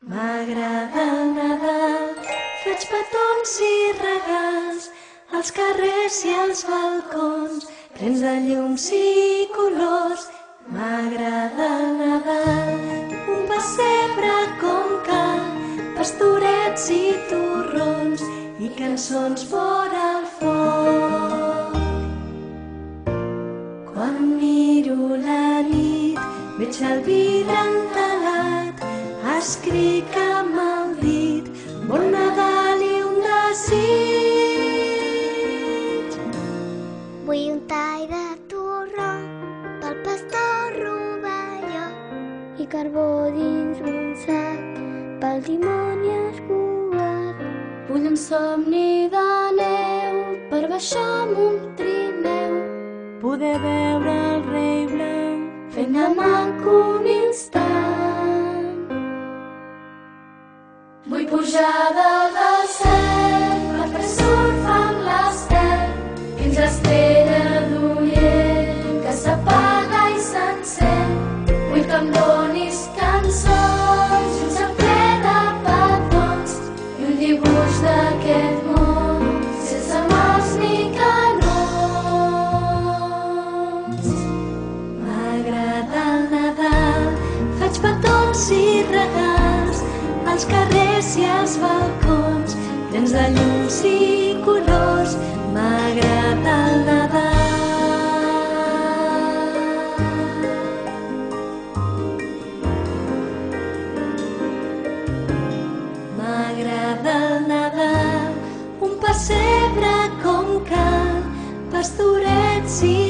M'agrada el Nadal, faig petons i regals als carrers i als balcons, plens de llums i colors. M'agrada el Nadal, un pessebre com cal, pastorets i torrons i cançons vora el foc. Quan miro la nit, veig el vidre entelat, escric amb el dit, bon Nadal i un desig. Vull un tall de torró pel pastor rovelló i carbó dins un sac pel dimoni escuat. Vull un somni de neu per baixar amb un trineu, Poder veure el rei blau fent de maco un instant. Vull pujar dalt del cel per fer surf amb l'estel fins l'estrella d'Orient que s'apaga i s'encén. Vull que em donis cançons i un sac ple de petons i un dibuix d'aquest món sense morts ni canons. M'agrada el Nadal, faig petons i regals als carrers i als balcons, plens de llums i colors. M'agrada el Nadal. M'agrada el Nadal, un pessebre com cal, pastorets i